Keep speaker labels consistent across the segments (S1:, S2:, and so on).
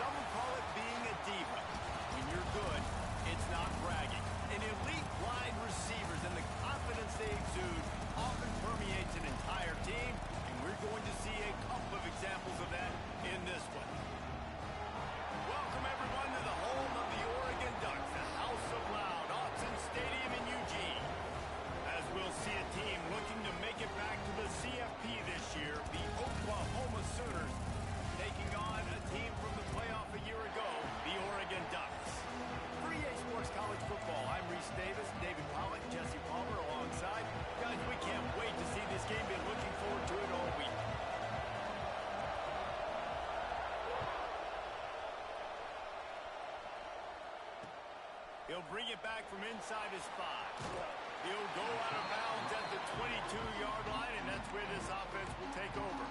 S1: Some would call it being a diva. When you're good, it's not bragging. And elite wide receivers and the confidence they exude often permeates an entire team, and we're going to see a couple of examples of that in this one. Welcome, everyone, to the home of the Oregon Ducks, the House of Loud, Autzen Stadium in Eugene. As we'll see a team looking to make it back to the CFP this year, the Oklahoma Sooners taking on a team from the playoff a year ago, the Oregon Ducks. For EA Sports College Football, I'm Reese Davis, David Pollock, Jesse Palmer alongside. Guys, we can't wait to see this game. Been looking forward to it all week. He'll bring it back from inside his 5. He'll go out of bounds at the 22-yard line, and that's where this offense will take over.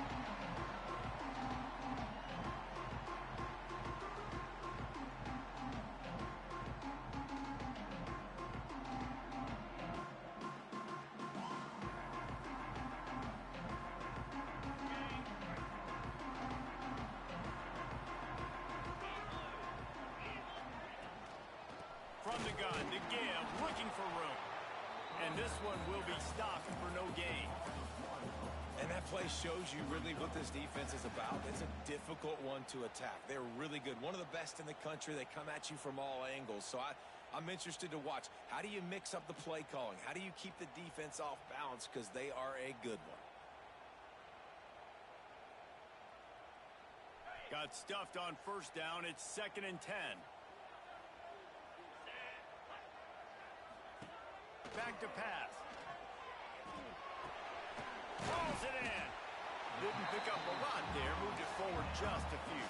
S1: From the gun, to give, looking for room. And this one will be stopped for no gain.
S2: And that play shows you really what this defense is about. It's a difficult one to attack. They're really good. One of the best in the country. They come at you from all angles. So I'm interested to watch. How do you mix up the play calling? How do you keep the defense off balance? Because they are a good one.
S1: Got stuffed on first down. It's 2nd and 10. Back to pass. Throws it in. Didn't pick up a lot there. Moved it forward just a few.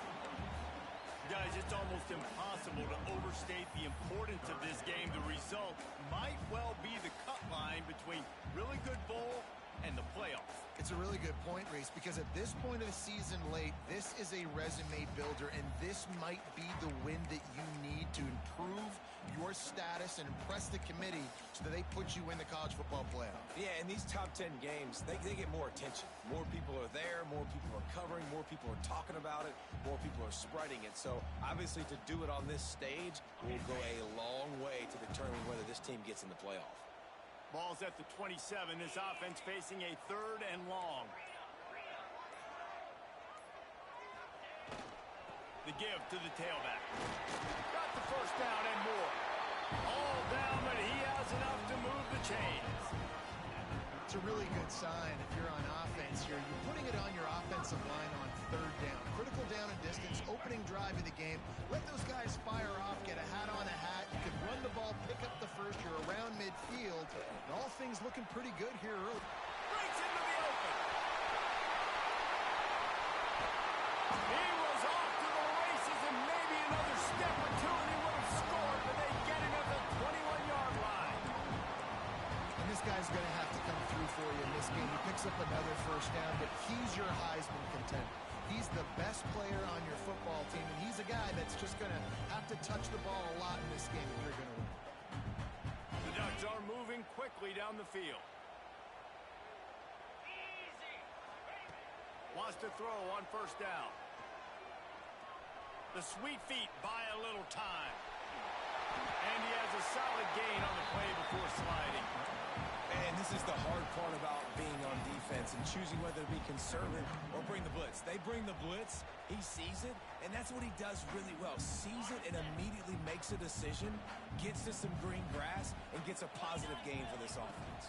S1: Guys, it's almost impossible to overstate the importance of this game. The result might well be the cut line between really good bowl and the playoffs.
S3: It's a really good point, Reese, because at this point of the season late, this is a resume builder, and this might be the win that you need to improve your status and impress the committee so that they put you in the college football playoff.
S2: Yeah, in these top 10 games, they get more attention. More people are there, more people are covering, more people are talking about it, more people are spreading it. So, obviously, to do it on this stage will go a long way to determine whether this team gets in the playoff.
S1: Ball's at the 27. This offense facing a 3rd and long. The give to the tailback. Got the first down and more. All down, but he has enough to move the chains.
S3: It's a really good sign if you're on offense here. You're putting it on your offensive line on 3rd down. Critical down and distance, opening drive of the game. Let those guys fire off, get a hat on a hat. You can run the ball, pick up the first. You're around midfield. And all things looking pretty good here early.
S1: Breaks into the open. He was off to the races and maybe another step or two and he would have scored, but they get him at the 21-yard line.
S3: And this guy's going to have to come through for you in this game. He picks up another first down, but he's your Heisman contender. He's the best player on your football team, and he's a guy that's just going to have to touch the ball a lot in this game if you're going to win.
S1: The Ducks are moving quickly down the field. Wants to throw on first down. The sweet feet buy a little time. And he has a solid gain on the play before sliding.
S2: And this is the hard part about being on defense and choosing whether to be conservative or bring the blitz. They bring the blitz, he sees it, and that's what he does really well. Sees it and immediately makes a decision, gets to some green grass, and gets a positive gain for this offense.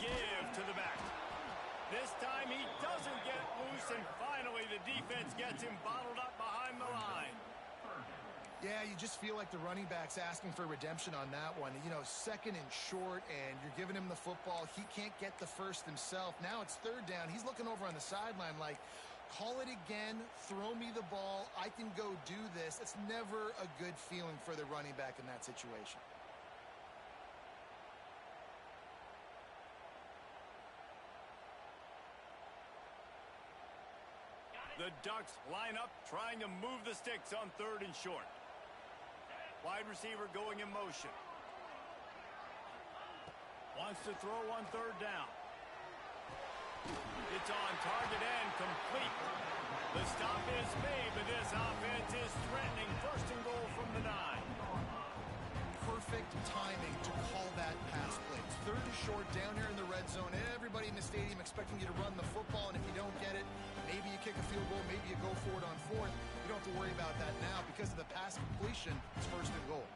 S1: Give to the back. This time he doesn't get loose, and finally the defense gets him bottled up behind the line.
S3: Yeah, you just feel like the running back's asking for redemption on that one. You know, 2nd and short, and you're giving him the football. He can't get the first himself. Now it's 3rd down. He's looking over on the sideline like, call it again, throw me the ball, I can go do this. It's never a good feeling for the running back in that situation.
S1: The Ducks line up, trying to move the sticks on 3rd and short. Wide receiver going in motion. Wants to throw on 3rd down. It's on target and complete. The stop is made, but this offense is threatening. First and goal from the 9.
S3: Perfect timing to call that pass play. It's third and short down here in the red zone. Everybody in the stadium expecting you to run the football, and if you don't get it, maybe you kick a field goal, maybe you go for it on fourth. You don't have to worry about that now because of the pass completion. It's first and goal.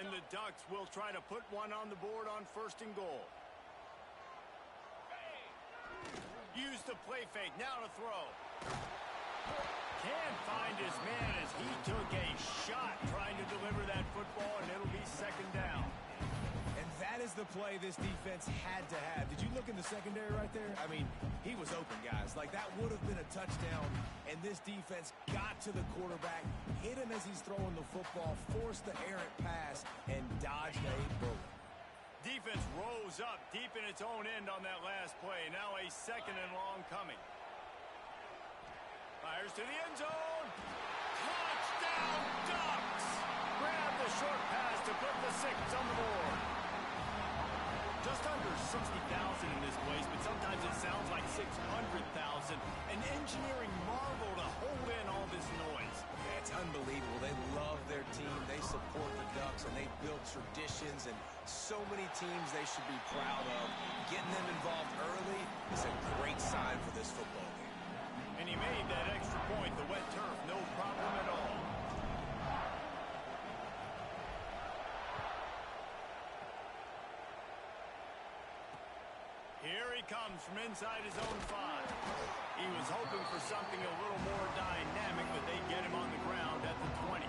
S1: And the Ducks will try to put one on the board on first and goal. Use the play fake. Now to throw. Can't find his man as he took a shot trying to deliver that football, and it'll be second down.
S2: And that is the play this defense had to have. Did you look in the secondary right there? I mean, he was open, guys. Like, that would have been a touchdown, and this defense got to the quarterback, hit him as he's throwing the football, forced the errant pass, and dodged a bullet.
S1: Defense rose up deep in its own end on that last play. Now a second and long coming. Fires to the end zone. Touchdown, Ducks! Grab the short pass to put the 6 on the board. Just under 60,000 in this place, but sometimes it sounds like 600,000. An engineering marvel to hold in all this noise.
S2: Yeah, it's unbelievable. They love their team. They support the Ducks, and they build traditions, and so many teams they should be proud of. Getting them involved early is a great sign for this football game.
S1: And he made that extra point. The wet turf, no problem at all. Here he comes from inside his own 5. He was hoping for something a little more dynamic, but they get him on the ground at the 20.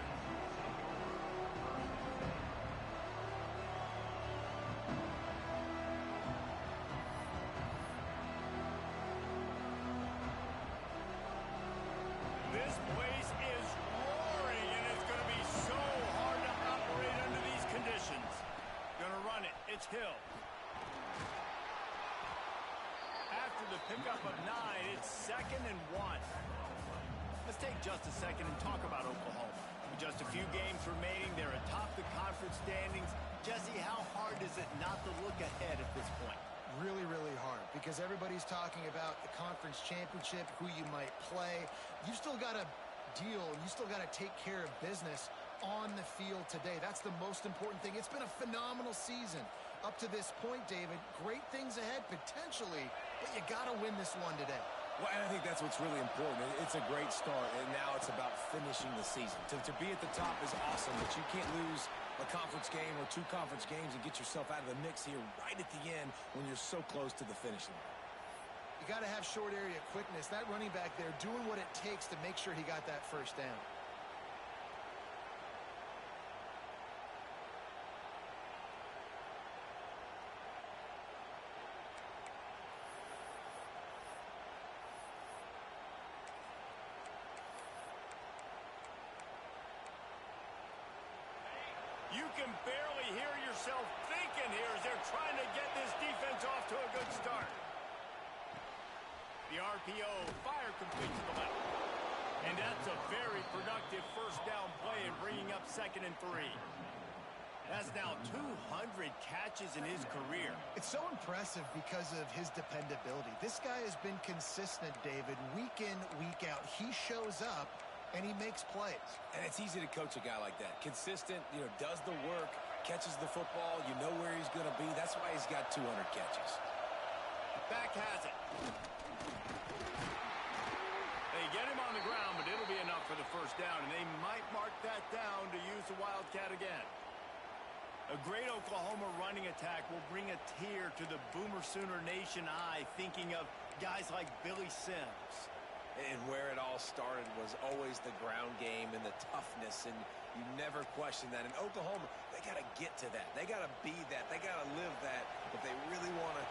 S1: This place is roaring, and it's going to be so hard to operate under these conditions. Going to run it. It's Hill. After the pickup of 9, it's second and 1. Let's take just a second and talk about Oklahoma. With just a few games remaining, they're atop the conference standings. Jesse, how hard is it not to look ahead at this point?
S3: Really, really hard because everybody's talking about the conference championship, who you might play. You still got to deal, you still got to take care of business on the field today. That's the most important thing. It's been a phenomenal season up to this point, David. Great things ahead potentially, but you got to win this one today.
S2: Well, and I think that's what's really important. It's a great start, and now it's about finishing the season. To be at the top is awesome, but you can't lose a conference game or 2 conference games and get yourself out of the mix here right at the end when you're so close to the finish line.
S3: You got to have short area quickness. That running back there doing what it takes to make sure he got that first down.
S1: You can barely hear yourself thinking here as they're trying to get this defense off to a good start. The RPO fire complete to the left. And that's a very productive first down play and bringing up second and 3. That's now 200 catches in his career.
S3: It's so impressive because of his dependability. This guy has been consistent, David, week in, week out. He shows up and he makes plays.
S2: And it's easy to coach a guy like that. Consistent, does the work, catches the football, you know where he's going to be. That's why he's got 200 catches.
S1: Back has it. They get him on the ground, but it'll be enough for the first down, and they might mark that down to use the Wildcat again. A great Oklahoma running attack will bring a tear to the Boomer Sooner Nation eye, thinking of guys like Billy Sims.
S2: And where it all started was always the ground game and the toughness, and you never question that. In Oklahoma, they got to get to that. They got to be that. They got to live that if they really want to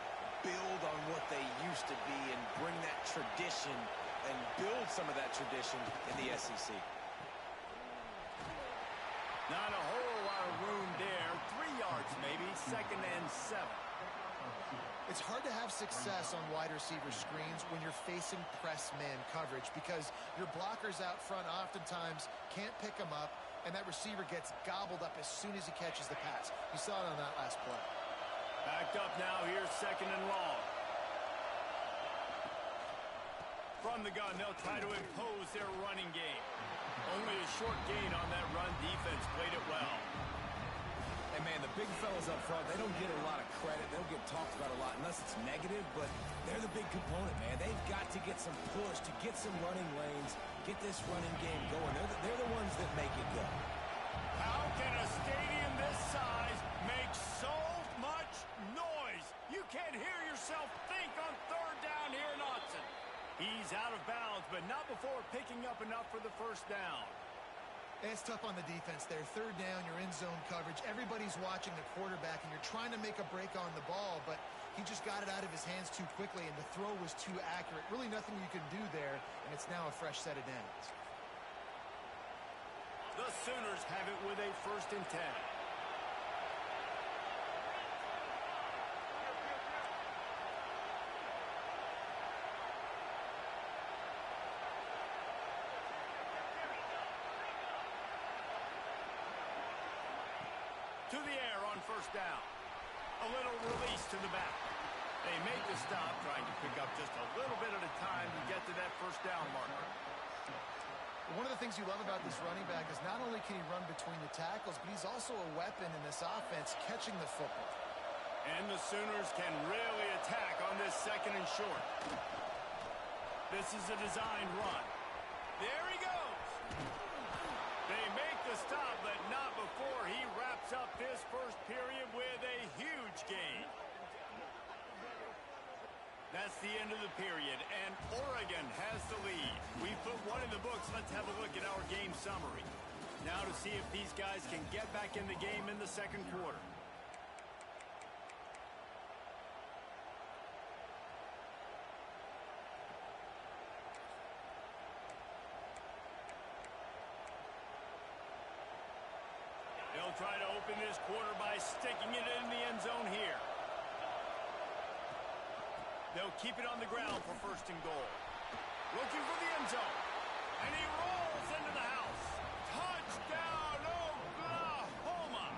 S2: build on what they used to be and bring that tradition and build some of that tradition in the SEC.
S1: Not a whole lot of room there. 3 yards maybe, second and 7.
S3: It's hard to have success on wide receiver screens when you're facing press man coverage because your blockers out front oftentimes can't pick them up, and that receiver gets gobbled up as soon as he catches the pass. You saw it on that last play.
S1: Backed up now, here's second and long. From the gun, they'll try to impose their running game. Only a short gain on that run. Defense played it well.
S2: And, man, the big fellas up front, they don't get a lot of credit. They don't get talked about a lot unless it's negative, but they're the big component, man. They've got to get some push, to get some running lanes, get this running game going. They're the ones that make it go.
S1: How can a stadium this size make so much noise? You can't hear yourself think on third down here in Autzen. He's out of bounds, but not before picking up enough for the first down.
S3: It's tough on the defense there. Third down, you're in zone coverage. Everybody's watching the quarterback, and you're trying to make a break on the ball, but he just got it out of his hands too quickly, and the throw was too accurate. Really nothing you can do there, and it's now a fresh set of downs.
S1: The Sooners have it with a 1st and 10. To the air on 1st down. A little release to the back. They make the stop, trying to pick up just a little bit at a time to get to that 1st down marker.
S3: One of the things you love about this running back is not only can he run between the tackles, but he's also a weapon in this offense catching the football.
S1: And the Sooners can really attack on this 2nd and short. This is a designed run. There he goes. They make the stop, but not before he wraps up this first period with a huge gain. That's the end of the period, and Oregon has the lead. We've put one in the books. Let's have a look at our game summary. Now to see if these guys can get back in the game in the 2nd quarter. They'll try to open this quarter by sticking it in the end zone here. They'll keep it on the ground for 1st and goal. Looking for the end zone. And he rolls into the house. Touchdown, Oklahoma!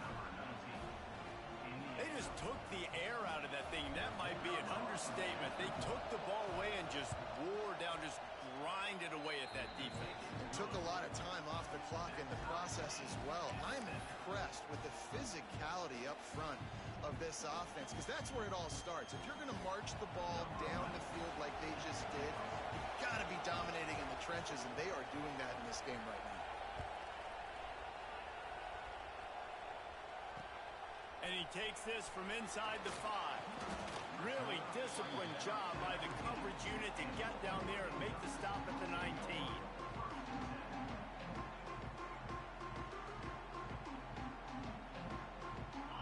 S1: They just took the air out of that thing. That might be an understatement. They took the ball away and just wore down, just grinded away at that defense.
S3: Took a lot of time off the clock in the process as well. I'm impressed with the physicality up front of this offense, because that's where it all starts. If you're going to march the ball down the field like they just did, you've got to be dominating in the trenches, and they are doing that in this game right now.
S1: And he takes this from inside the 5. Really disciplined job by the coverage unit to get down there and make the stop at the 19.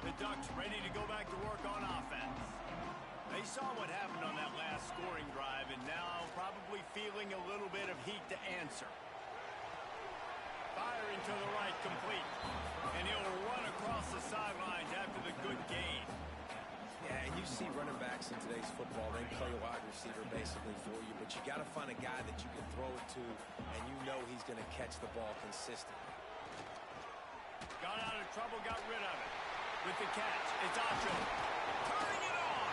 S1: The Ducks ready to go back to work on offense. They saw what happened on that last scoring drive, and now probably feeling a little bit of heat to answer. Firing to the right, complete. And he'll run across the sidelines after the good gain.
S2: Yeah, and you see running backs in today's football, they play wide receiver basically for you, but you got to find a guy that you can throw it to, and you know he's going to catch the ball consistently.
S1: Got out of trouble, got rid of it. With the catch, it's Acho. Turning it on.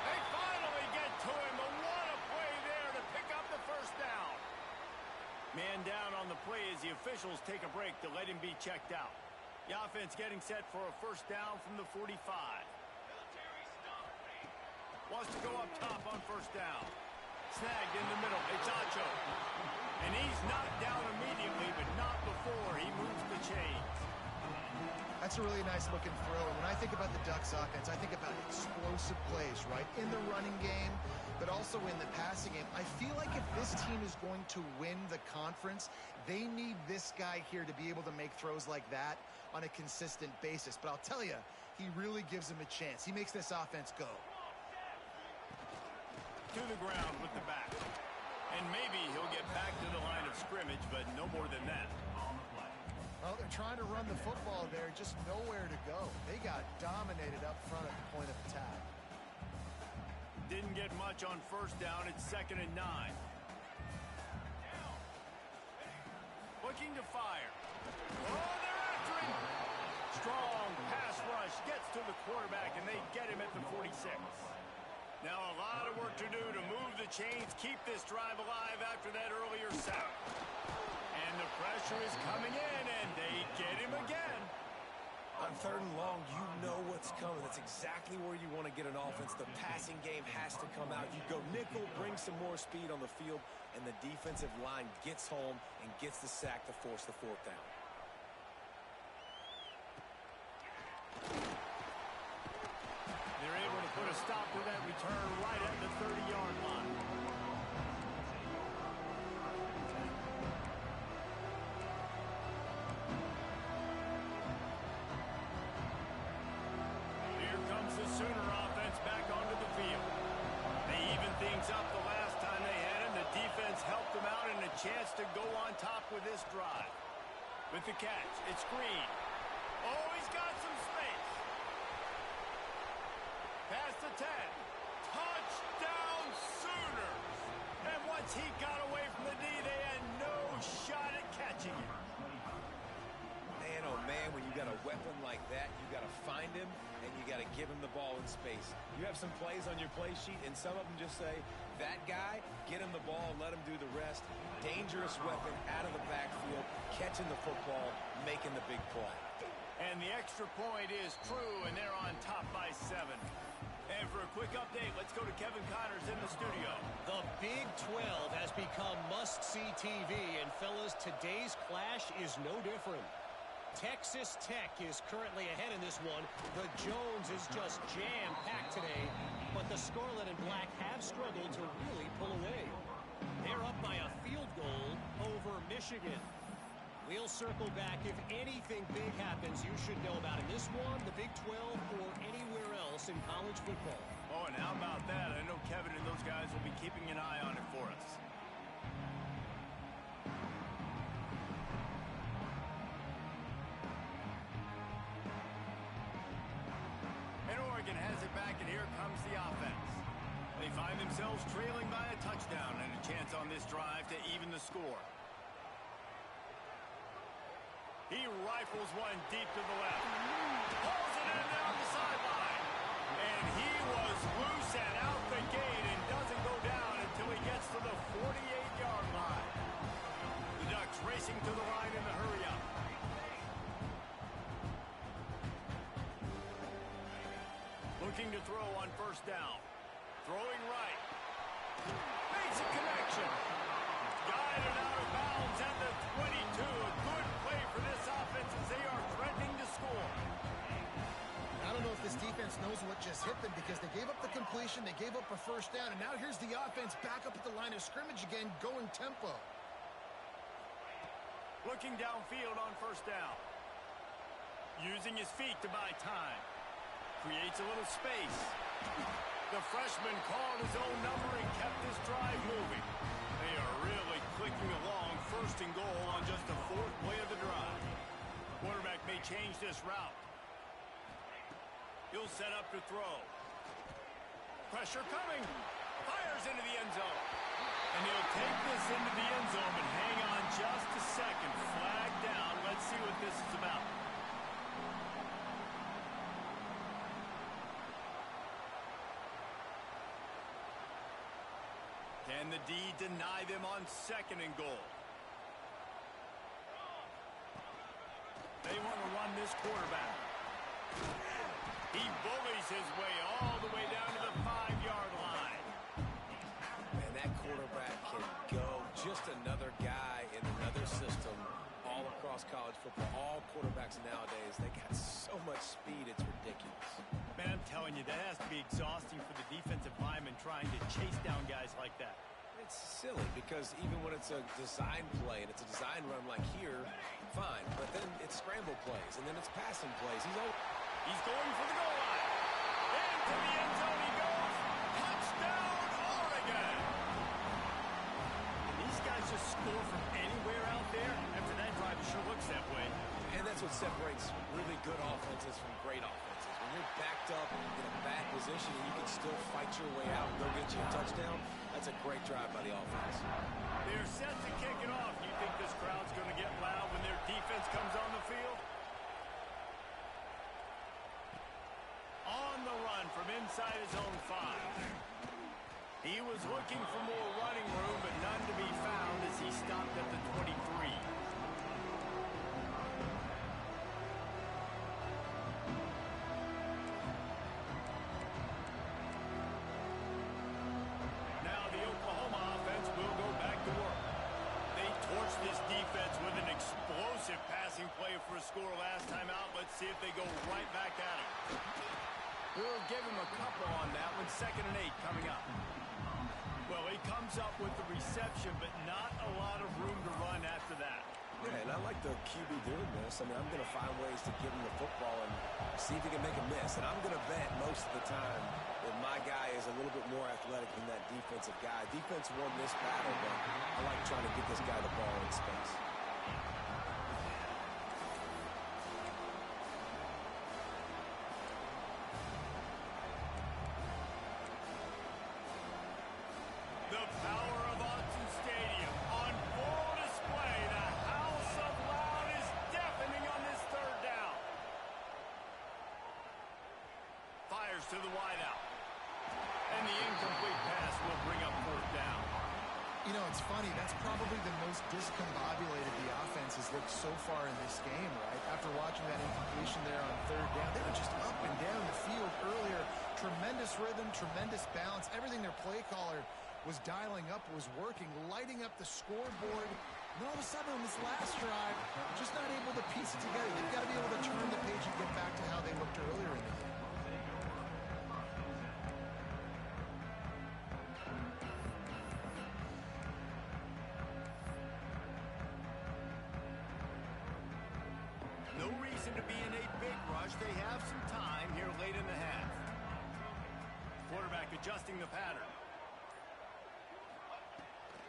S1: They finally get to him, but what a play there to pick up the 1st down. Man down on the play as the officials take a break to let him be checked out. The offense getting set for a 1st down from the 45. Wants to go up top on 1st down. Snagged in the middle. It's Acho. And he's knocked down immediately, but not before he moves the chains.
S3: That's a really nice looking throw. And when I think about the Ducks offense, I think about explosive plays, right? In the running game, but also in the passing game. I feel like if this team is going to win the conference, they need this guy here to be able to make throws like that on a consistent basis. But I'll tell you, he really gives them a chance. He makes this offense go.
S1: To the ground with the back. And maybe he'll get back to the line of scrimmage, but no more than that.
S3: Well, they're trying to run the football there, just nowhere to go. They got dominated up front at the point of attack.
S1: Didn't get much on 1st down. It's 2nd and 9. Looking to fire. Oh, they're after him. Strong pass rush rush gets to the quarterback, and they get him at the 46. Now a lot of work to do to move the chains, keep this drive alive after that earlier sack. And the pressure is coming in, and they get him again.
S2: On 3rd and long, you know what's coming. That's exactly where you want to get an offense. The passing game has to come out. You go nickel, bring some more speed on the field, and the defensive line gets home and gets the sack to force the 4th down.
S1: They're able to put a stop to that return right at the 30-yard line. Here comes the Sooner offense back onto the field. They evened things up the last time they had him. The defense helped them out and a chance to go on top with this drive. With the catch, it's Green. Oh, he's got some space. Past the 10. Touchdown Sooners! And once he got away from the D, they had no shot at catching him.
S2: Man, oh man, when you got a weapon like that, you got to find him and you got to give him the ball in space. You have some plays on your play sheet, and some of them just say, that guy, get him the ball, let him do the rest. Dangerous weapon out of the backfield, catching the football, making the big play.
S1: And the extra point is true, and they're on top by 7. And for a quick update, let's go to Kevin Connors in the studio.
S4: The Big 12 has become must-see TV, and fellas, today's clash is no different. Texas Tech is currently ahead in this one. The Jones is just jam-packed today, but the Scarlet and Black have struggled to really pull away. They're up by a field goal over Michigan. We'll circle back. If anything big happens, you should know about in this one, the Big 12, or anywhere else in college football.
S1: Oh, and how about that? I know Kevin and those guys will be keeping an eye on it for us. And Oregon has it back, and here comes the offense. They find themselves trailing by a touchdown and a chance on this drive to even the score. He rifles one deep to the left. Pulls it in down the sideline. And he was loose and out the gate and doesn't go down until he gets to the 48-yard line. The Ducks racing to the line in the hurry-up. Looking to throw on 1st down. Throwing right. Makes a connection. Guided out of bounds at the 22. A good play for this offense as they are threatening to score.
S3: I don't know if this defense knows what just hit them because they gave up the completion, they gave up a 1st down, and now here's the offense back up at the line of scrimmage again, going tempo.
S1: Looking downfield on 1st down. Using his feet to buy time. Creates a little space. The freshman called his own number and kept this drive moving. They are really clicking along, 1st and goal on just the 4th play of the drive. Quarterback may change this route. He'll set up to throw. Pressure coming. Fires into the end zone. And he'll take this into the end zone, but hang on just a second. Flag down. Let's see what this is about. Can the D deny them on 2nd and goal? They want to run this quarterback. He bullies his way all the way down to the 5-yard line.
S2: Man, that quarterback can go. Just another guy in another system all across college football. All quarterbacks nowadays, they got so much speed, it's ridiculous.
S1: Man, I'm telling you, that has to be exhausting for the defensive lineman trying to chase down guys like that.
S2: It's silly because even when it's a design play and it's a design run like here, fine. But then it's scramble plays and then it's passing plays.
S1: He's going for the goal line. Into the end zone he goes. Touchdown, Oregon. And these guys just score from anywhere out there. After that drive, it sure looks that way.
S2: And that's what separates really good offenses from great offenses. When you're backed up in a bad position and you can still fight your way out and go get you a touchdown, that's a great drive by the offense.
S1: They're set to kick it off. You think this crowd's going to get loud when their defense comes on the field? inside his own 5. He was looking for more running room, but none to be found as he stopped at the 23. Now the Oklahoma offense will go back to work. They torched this defense with an explosive passing play for a score last time out. Let's see if they go right back at it. We'll give him a couple on that one. 2nd and 8 coming up. Well, he comes up with the reception, but not a lot of room to run after that.
S2: Yeah, and I like the QB doing this. I mean, I'm going to find ways to give him the football and see if he can make a miss. And I'm going to bet most of the time that my guy is a little bit more athletic than that defensive guy. Defense won this battle, but I like trying to get this guy the ball in space.
S1: The power of Autzen Stadium on full display. The house of loud is deafening on this 3rd down. Fires to the wideout. And the incomplete pass will bring up 4th down.
S3: You know, it's funny. That's probably the most discombobulated the offense has looked so far in this game, right? After watching that incompletion there on 3rd down, they were just up and down the field earlier. Tremendous rhythm, tremendous balance. Everything their play caller was dialing up, was working, lighting up the scoreboard. And all of a sudden on this last drive, just not able to piece it together. They've got to be able to turn the page and get back to how they looked earlier in the game.
S1: No reason to be in a big rush. They have some time here late in the half. Quarterback adjusting the pattern.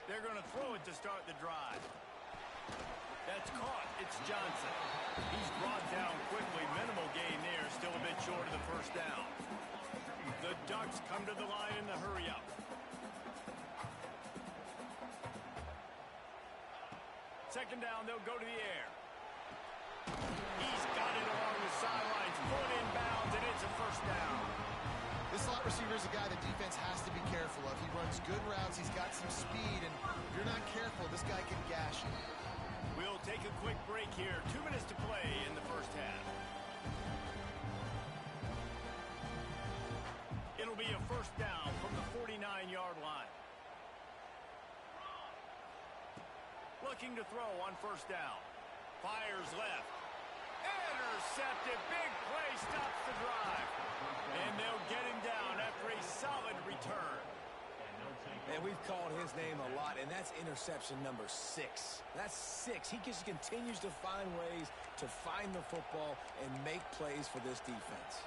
S1: They're going to throw it to start the drive. That's caught. It's Johnson. He's brought down quickly. Minimal gain there. Still a bit short of the 1st down. The Ducks come to the line in the hurry-up. Second down, they'll go to the air. He's got it along the sidelines. Foot inbounds, and it's a 1st down.
S3: This slot receiver is a guy the defense has to be careful of. He runs good routes. He's got some speed, and if you're not careful, this guy can gash you.
S1: We'll take a quick break here. 2 minutes to play in the 1st half. It'll be a 1st down from the 49-yard line. Looking to throw on 1st down. Fires left. Intercepted. Big play stops the drive. And they'll get him down after a solid return.
S2: And we've called his name a lot, and that's interception number 6. That's 6. He just continues to find ways to find the football and make plays for this defense.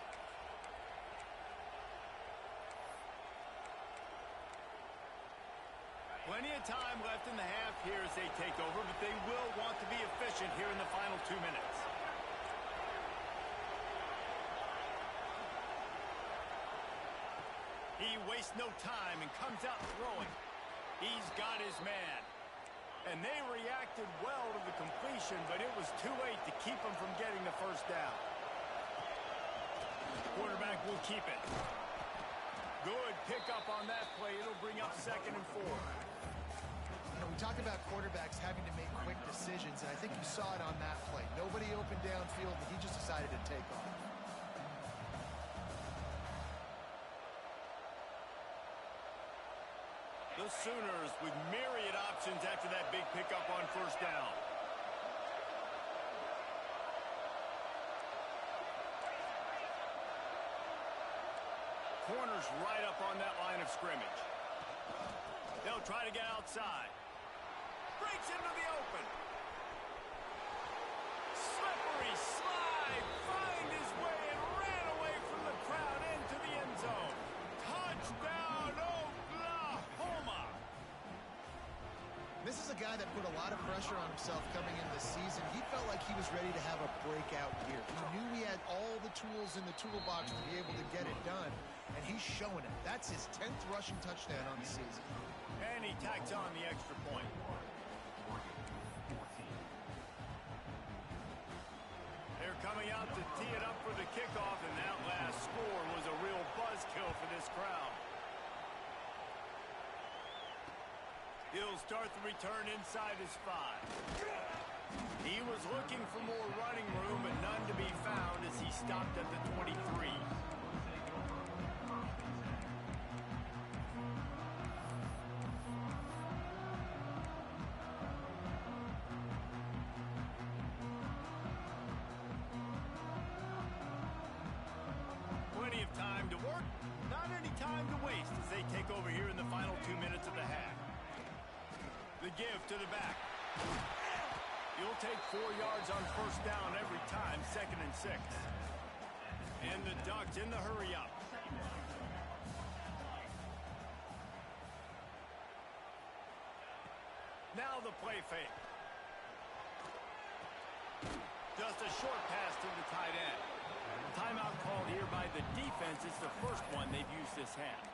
S1: Plenty of time left in the half here as they take over, but they will want to be efficient here in the final 2 minutes. He wastes no time and comes out throwing. He's got his man. And they reacted well to the completion, but it was too late to keep him from getting the 1st down. Quarterback will keep it. Good pickup on that play. It'll bring up 2nd and 4.
S3: You know, we talk about quarterbacks having to make quick decisions, and I think you saw it on that play. Nobody open downfield, and he just decided to take off.
S1: The Sooners with myriad options after that big pickup on 1st down. Corners right up on that line of scrimmage. They'll try to get outside. Breaks into the open. Slippery slide. Find his way and ran away from the crowd into the end zone. Touchdown, Oklahoma.
S3: This is a guy that put a lot of pressure on himself coming into the season. He felt like he was ready to have a breakout year. He knew he had all the tools in the toolbox to be able to get it done, and he's showing it. That's his 10th rushing touchdown on the season.
S1: And he tacks on the extra point. They're coming out to tee it up for the kickoff, and that last score was a real buzzkill He'll start the return inside his 5. He was looking for more running room, but none to be found as he stopped at the 23. Plenty of time to work, not any time to waste as they take over here in the final 2 minutes of the half. The give to the back. You'll take 4 yards on first down every time, 2nd and 6. And the Ducks in the hurry up. Now the play fake. Just a short pass to the tight end. Timeout called here by the defense. It's the first one they've used this half.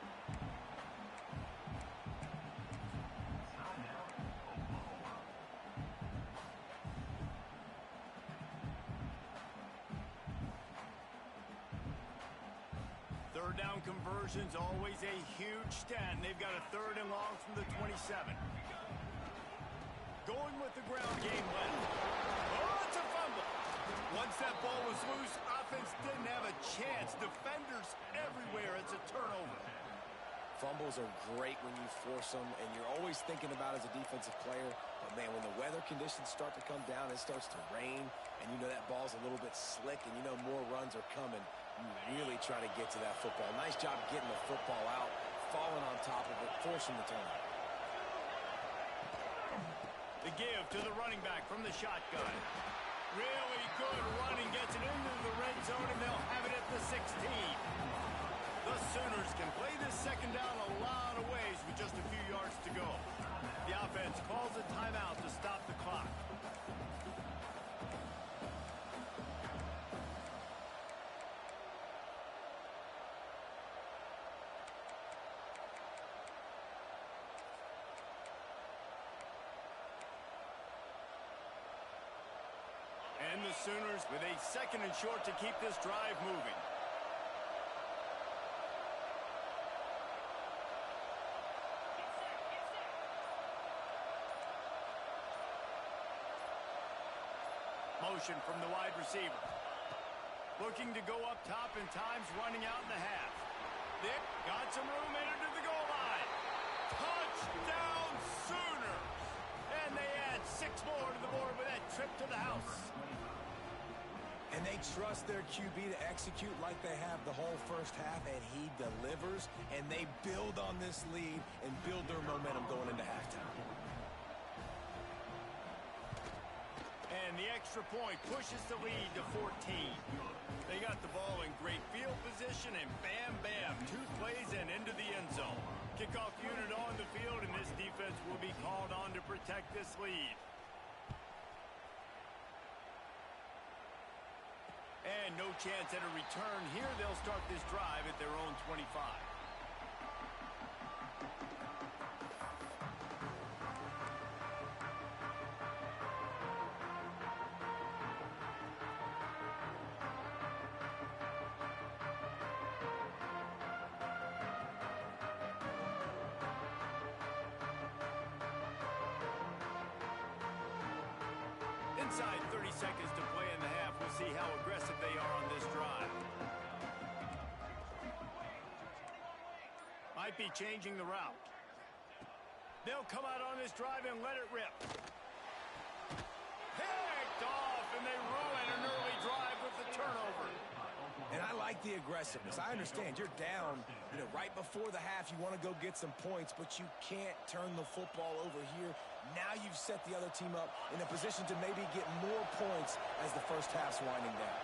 S1: Third down conversion's always a huge stat, and they've got a 3rd and long from the 27. Going with the ground game left. Oh, it's a fumble. Once that ball was loose, offense didn't have a chance. Defenders everywhere. It's a turnover.
S2: Fumbles are great when you force them, and you're always thinking about as a defensive player, but man, when the weather conditions start to come down, it starts to rain, and you know that ball's a little bit slick, and you know more runs are coming. You really try to get to that football. Nice job getting the football out, falling on top of it, forcing the turnover.
S1: The give to the running back from the shotgun. Really good running, gets it into the red zone, and they'll have it at the 16. The Sooners can play this second down a lot of ways with just a few yards to go. The offense calls a timeout to stop the clock. And the Sooners with a 2nd and short to keep this drive moving. Motion from the wide receiver. Looking to go up top and times running out in the half. Nick got some room, entered to the goal line. Touchdown Sooners! And they add 6 more to the board with that trip to the house.
S2: And they trust their QB to execute like they have the whole first half, and he delivers, and they build on this lead and build their momentum going into halftime.
S1: And the extra point pushes the lead to 14. They got the ball in great field position, and bam, bam, 2 plays and into the end zone. Kickoff unit on the field, and this defense will be called on to protect this lead. And no chance at a return here. They'll start this drive at their own 25. Inside 30 seconds to play in the half. We'll see how aggressive they are on this drive. Might be changing the route. They'll come out on this drive and let it rip. Picked off, and they ruin an early drive with the turnover.
S2: And I like the aggressiveness. I understand you're down, right before the half. You want to go get some points, but you can't turn the football over here. Now you've set the other team up in a position to maybe get more points as the first half's winding down.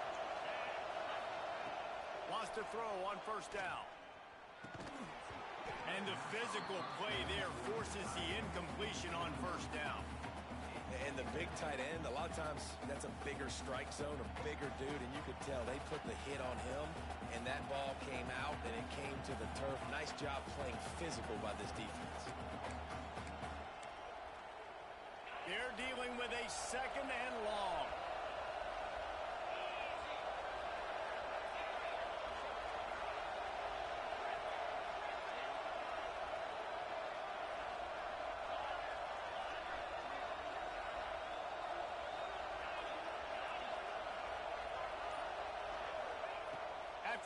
S1: Wants to throw on first down. And the physical play there forces the incompletion on first down.
S2: And the big tight end, a lot of times that's a bigger strike zone, a bigger dude, and you could tell they put the hit on him, and that ball came out, and it came to the turf. Nice job playing physical by this defense.
S1: They're dealing with a 2nd and long.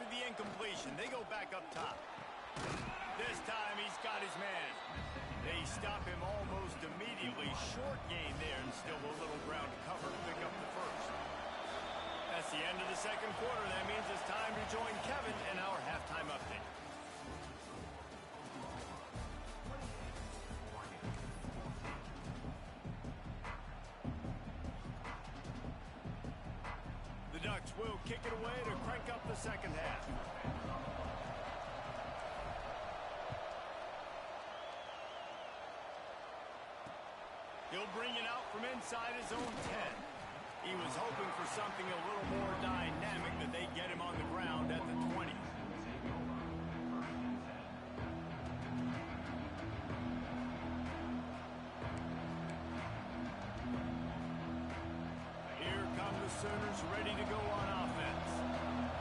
S1: after the incompletion. They go back up top. This time he's got his man. They stop him almost immediately. Short gain there and still a little ground to cover to pick up the first. That's the end of the second quarter. That means it's time to join Kevin in our halftime update. The Ducks will kick it away to crank up the second half. He'll bring it out from inside his own 10. He was hoping for something a little more dynamic, that they get him on the ground at the 20. Here come the Sooners ready to go on offense.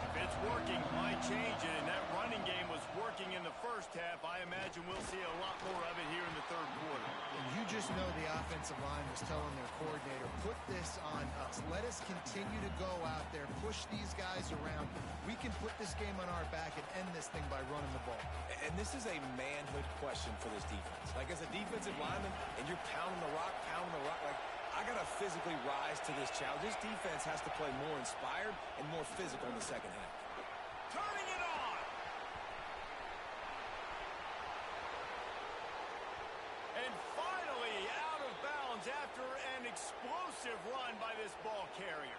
S1: If it's working, might change it, and that running game was working in the first half. I imagine we'll see a lot more of it here in the third quarter.
S3: And you just know the offensive line was telling their coordinator, put this on us. Let us continue to go out there, push these guys around. We can put this game on our back and end this thing by running the ball.
S2: And this is a manhood question for this defense. Like, as a defensive lineman, and you're pounding the rock, like, I got to physically rise to this challenge. This defense has to play more inspired and more physical in the second half.
S1: Turning it on! And finally out of bounds after an explosive run by this ball carrier.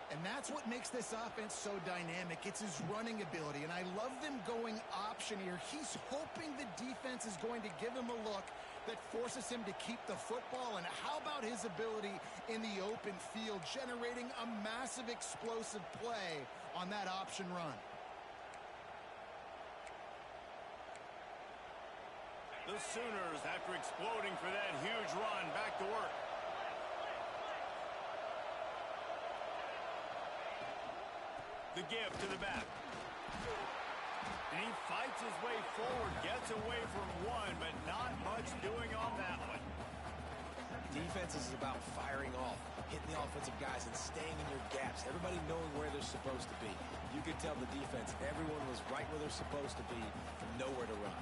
S3: And that's what makes this offense so dynamic. It's his running ability, and I love them going option here. He's hoping the defense is going to give him a look that forces him to keep the football. And how about his ability in the open field, generating a massive explosive play on that option run?
S1: The Sooners, after exploding for that huge run, back to work. The give to the back. And he fights his way forward, gets away from one, but not much doing on that one.
S2: Defense is about firing off, hitting the offensive guys and staying in your gaps. Everybody knowing where they're supposed to be. You could tell the defense, everyone was right where they're supposed to be, nowhere to run.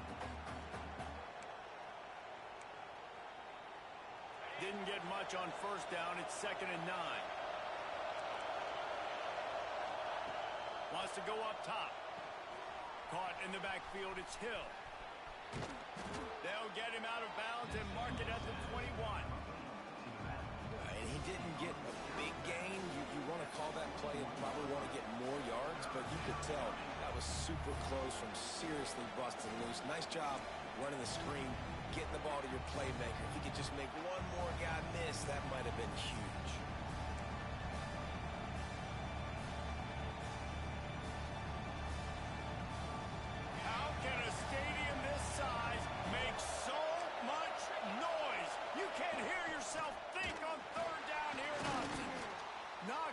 S1: Didn't get much on first down. It's 2nd and 9. Wants to go up top. Caught in the backfield, it's Hill. They'll get him out of bounds and mark it at the 21.
S2: And he didn't get a big gain. You want to call that play and probably want to get more yards, but you could tell that was super close from seriously busting loose. Nice job running the screen, getting the ball to your playmaker. If he could just make one more guy miss, that might have been huge.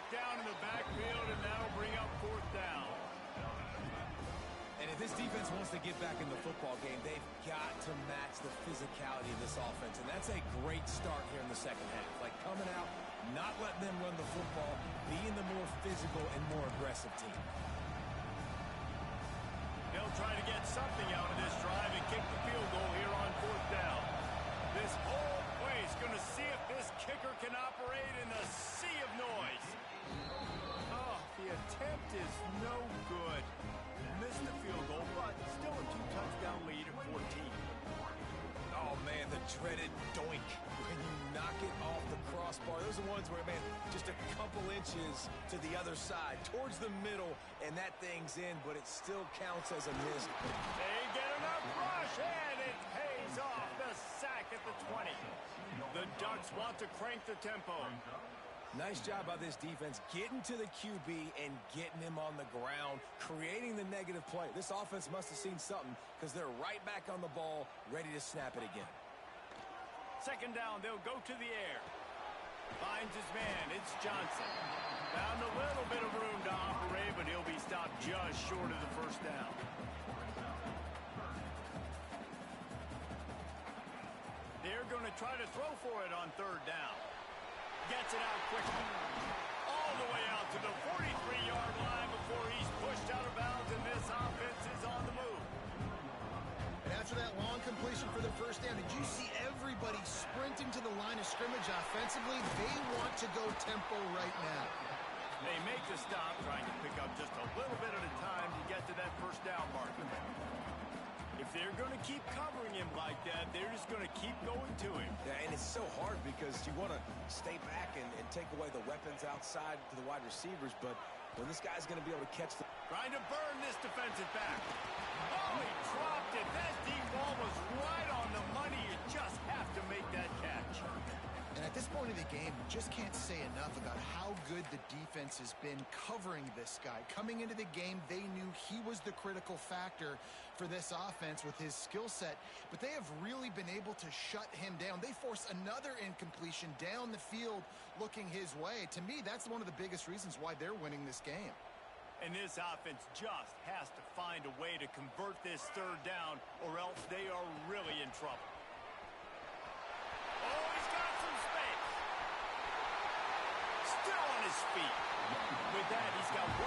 S1: Down in the backfield, and that'll bring up 4th down.
S2: And if this defense wants to get back in the football game, they've got to match the physicality of this offense, and that's a great start here in the second half. Like, coming out, not letting them run the football, being the more physical and more aggressive team.
S1: They'll try to get something out of this drive and kick the field goal here on 4th down. This whole place going to see if this kicker can operate in a sea of noise. Oh, the attempt is no good. Missed the field goal, but still a 2-touchdown lead at 14.
S2: Oh, man, the dreaded doink. When you knock it off the crossbar. Those are the ones where, man, just a couple inches to the other side, towards the middle, and that thing's in, but it still counts as a miss.
S1: They get enough rush, and it pays off. The sack at the 20. The Ducks want to crank the tempo.
S2: Nice job by this defense getting to the QB and getting him on the ground, creating the negative play. This offense must have seen something because they're right back on the ball, ready to snap it again.
S1: 2nd down, they'll go to the air. Finds his man, it's Johnson. Found a little bit of room to operate, but he'll be stopped just short of the 1st down. They're going to try to throw for it on 3rd down. Gets it out quickly. All the way out to the 43-yard line before he's pushed out of bounds
S3: offensively. They want to go tempo right now.
S1: They make the stop, trying to pick up just a little bit at a time to get to that first down marker. If they're going to keep covering him like that, they're just going to keep going to him.
S2: Yeah, and it's so hard because you want to stay back and take away the weapons outside to the wide receivers, but when this guy's going to be able to catch the...
S1: Trying to burn this defensive back. Oh, he dropped it. That deep ball was right on the money. You just have to make that catch.
S3: And at this point of the game, we just can't say enough about how good the defense has been covering this guy. Coming into the game, they knew he was the critical factor for this offense with his skill set, but they have really been able to shut him down. They force another incompletion down the field looking his way. To me, that's one of the biggest reasons why they're winning this game.
S1: And this offense just has to find a way to convert this third down, or else they are really in trouble. Oh, he's got some space. Still on his feet. With that, he's got 101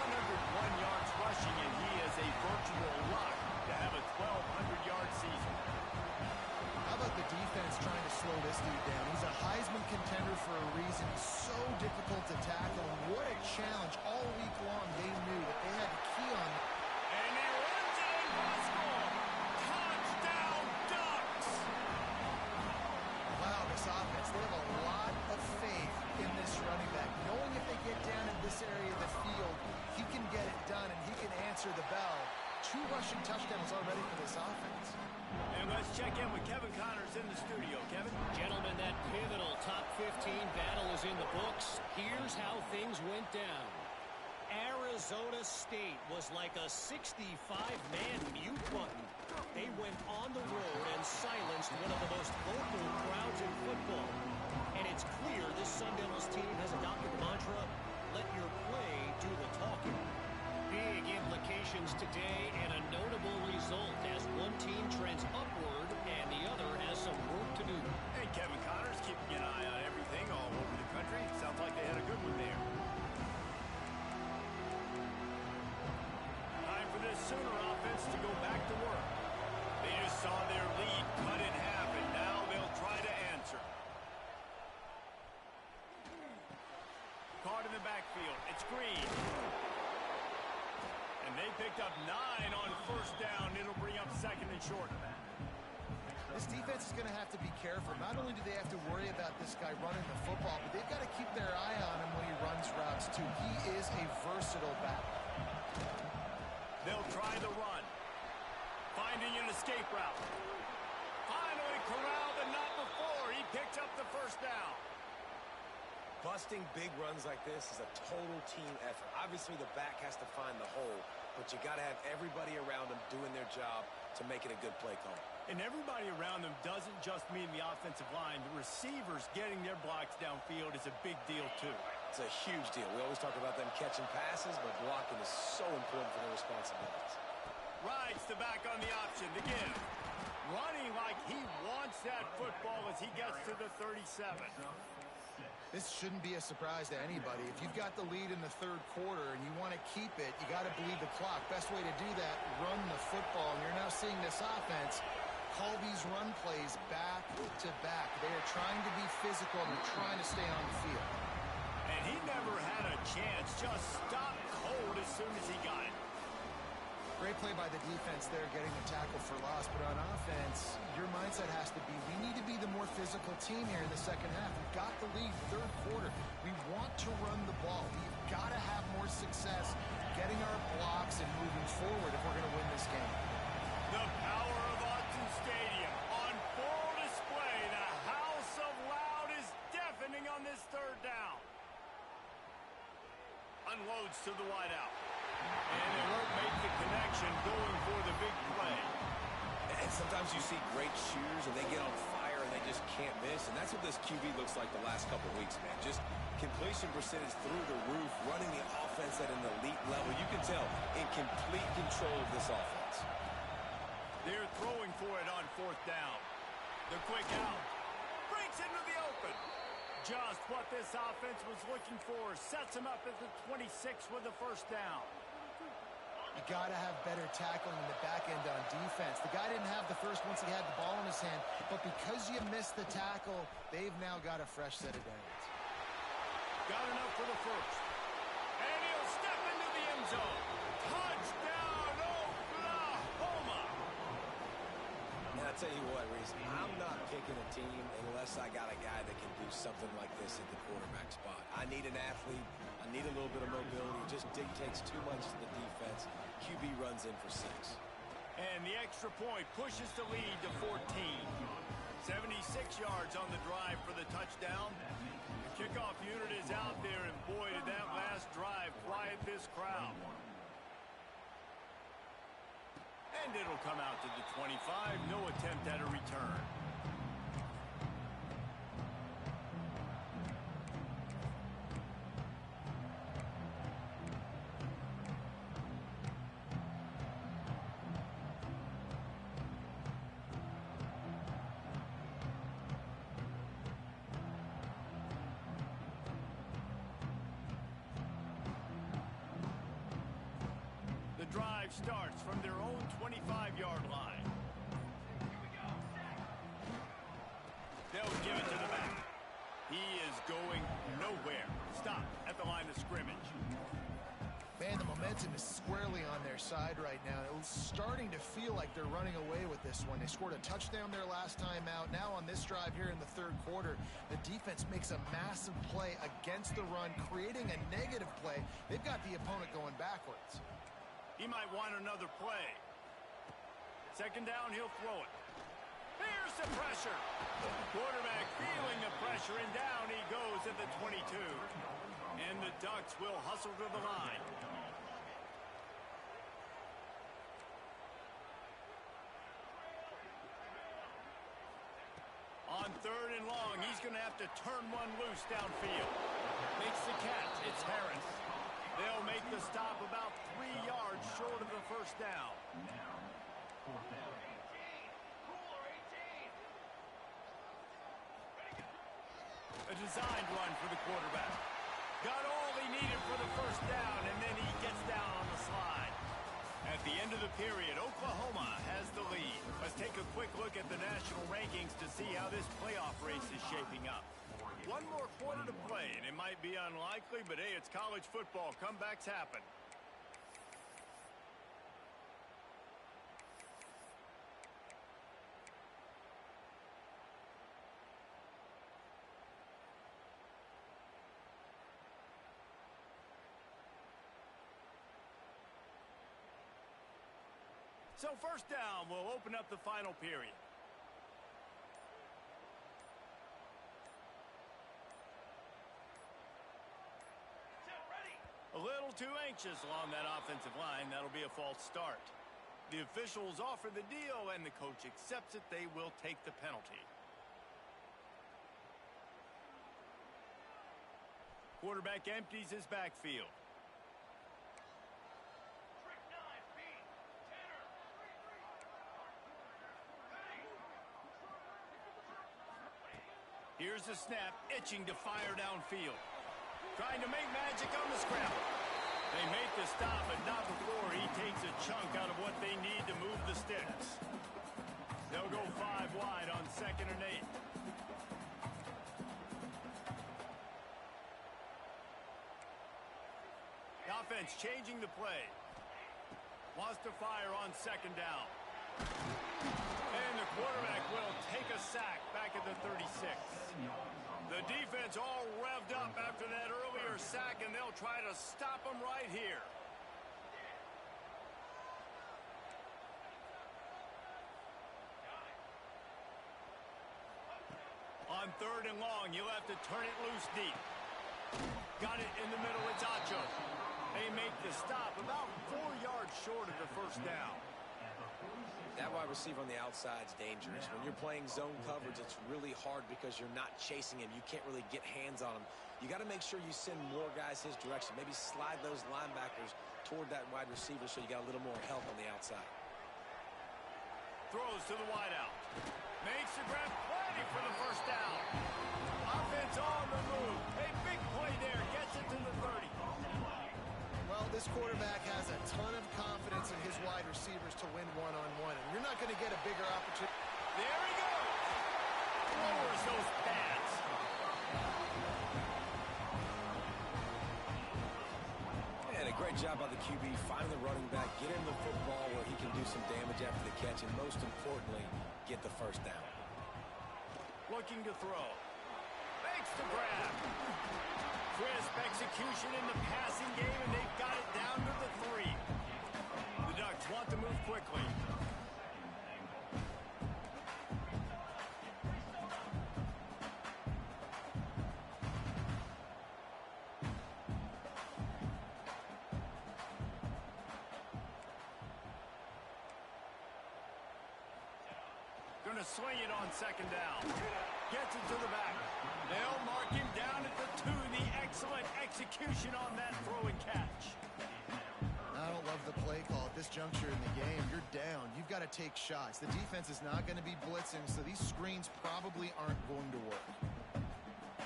S1: yards rushing, and he is a virtual lock to have a 1,200-yard season.
S3: How about the defense trying to slow this dude down? He's a Heisman contender for a reason. He's so difficult to tackle. What a challenge. All week long, they knew that they had to key on.
S1: And he runs in for a score. Touchdown, Ducks!
S3: Wow, this offense, they have a lot of faith in this running back. Knowing if they get down in this area of the field, he can get it done and he can answer the bell. 2 rushing touchdowns already for this offense.
S1: And let's check in with Kevin Connors in the studio. Kevin?
S4: Gentlemen, that pivotal top 15 battle is in the books. Here's how things went down. Arizona State was like a 65-man mute button. They went on the road and silenced one of the most vocal crowds in football. And it's clear this Sun Devils team has adopted the mantra, let your play do the talking. Big implications today and a notable result as one team trends upward and the other has some work to do.
S1: And Kevin Connors keeping an eye on everything all over the country. Sounds like they had a good one there. Time for this Sooner offense to go back to work. They just saw their lead cut in half, and now they'll try to answer. Caught in the backfield. It's Green. And they picked up 9 on first down. It'll bring up second and short.
S3: This defense is going to have to be careful. Not only do they have to worry about this guy running the football, but they've got to keep their eye on him when he runs routes, too. He is a versatile back.
S1: They'll try the run. Finding an escape route. Finally corralled, and not before. He picked up the first down.
S2: Busting big runs like this is a total team effort. Obviously, the back has to find the hole, but you got to have everybody around them doing their job to make it a good play call.
S1: And everybody around them doesn't just mean the offensive line. The receivers getting their blocks downfield is a big deal, too.
S2: It's a huge deal. We always talk about them catching passes, but blocking is so important for their responsibilities.
S1: Rides the back on the option to give. Running like he wants that football as he gets to the 37.
S3: This shouldn't be a surprise to anybody. If you've got the lead in the third quarter and you want to keep it, you got to bleed the clock. Best way to do that, run the football. And you're now seeing this offense call these run plays back to back. They are trying to be physical and they're trying to stay on the field.
S1: And he never had a chance. Just stopped cold as soon as he got it.
S3: Great play by the defense there, getting the tackle for loss. But on offense, your mindset has to be, we need to be the more physical team here in the second half. We've got the lead, third quarter. We want to run the ball. We've got to have more success getting our blocks and moving forward if we're going to win this game.
S1: The power of Autzen Stadium on full display. The house of loud is deafening on this third down. Unloads to the wideout. And they won't make the connection going for the big play.
S2: And sometimes you see great shooters and they get on fire and they just can't miss. And that's what this QB looks like the last couple weeks, man. Just completion percentage through the roof, running the offense at an elite level. You can tell in complete control of this offense.
S1: They're throwing for it on fourth down. The quick out. Breaks into the open. Just what this offense was looking for. Sets him up at the 26 with the first down.
S3: You got to have better tackling in the back end on defense. The guy didn't have the first once he had the ball in his hand, but because you missed the tackle, they've now got a fresh set of downs.
S1: Got enough for the first. And he'll step into the end zone. Touchdown, Oklahoma!
S2: And I tell you what, Reese, I'm not picking a team unless I got a guy that can do something like this at the quarterback spot. I need an athlete. I need a little bit of mobility. It just dictates too much to the defense. QB runs in for 6.
S1: And the extra point pushes the lead to 14. 76 yards on the drive for the touchdown. The kickoff unit is out there, and boy, did that last drive quiet this crowd. And it'll come out to the 25. No attempt at a return. The drive starts from their own 25-yard line. They'll give it to the back. He is going nowhere. Stop at the line of scrimmage.
S3: Man, the momentum is squarely on their side right now. It's starting to feel like they're running away with this one. They scored a touchdown their last time out. Now on this drive here in the third quarter, the defense makes a massive play against the run, creating a negative play. They've got the opponent going backwards.
S1: He might want another play. Second down, he'll throw it. Here's the pressure. Quarterback feeling the pressure, and down he goes at the 22. And the Ducks will hustle to the line. On third and long, he's going to have to turn one loose downfield. Makes the catch. It's Harris. They'll make the stop about 3 yards short of the first down. A designed run for the quarterback. Got all he needed for the first down, and then he gets down on the slide. At the end of the period, Oklahoma has the lead. Let's take a quick look at the national rankings to see how this playoff race is shaping up. One more quarter to play, and it might be unlikely, but hey, it's college football. Comebacks happen. So first down will open up the final period. A little too anxious along that offensive line. That'll be a false start. The officials offer the deal, and the coach accepts it. They will take the penalty. Quarterback empties his backfield. Here's the snap, itching to fire downfield. Trying to make magic on the scramble. They make the stop, but not before he takes a chunk out of what they need to move the sticks. They'll go 5 wide on 2nd and 8. The offense changing the play. Wants to fire on 2nd down. And the quarterback will take a sack back at the 36. The defense all revved up after that earlier sack, and they'll try to stop them right here. On 3rd and long, you'll have to turn it loose deep. Got it in the middle, it's Acho. They make the stop about 4 yards short of the first down.
S2: That wide receiver on the outside is dangerous. When you're playing zone coverage, it's really hard because you're not chasing him. You can't really get hands on him. You got to make sure you send more guys his direction. Maybe slide those linebackers toward that wide receiver so you got a little more help on the outside.
S1: Throws to the wideout. Makes the grab, plenty for the first down. Offense on the move. A big play there. Gets it to the 30.
S3: Well, Well, this quarterback has a ton of confidence in his wide receivers to win one-on-one, and you're not going to get a bigger opportunity.
S1: There he goes. Lowers those pads.
S2: And a great job by the QB finding the running back, get him the football where he can do some damage after the catch, and most importantly, get the first down.
S1: Looking to throw. Makes the grab. Crisp execution in the passing game, and they've got it down to the 3. The Ducks want to move quickly. Going to swing it on second down. Gets it to the back. They'll mark him down at the 2. The excellent execution on that throw and catch.
S3: I don't love the play call at this juncture in the game. You're down. You've got to take shots. The defense is not going to be blitzing, so these screens probably aren't going to work.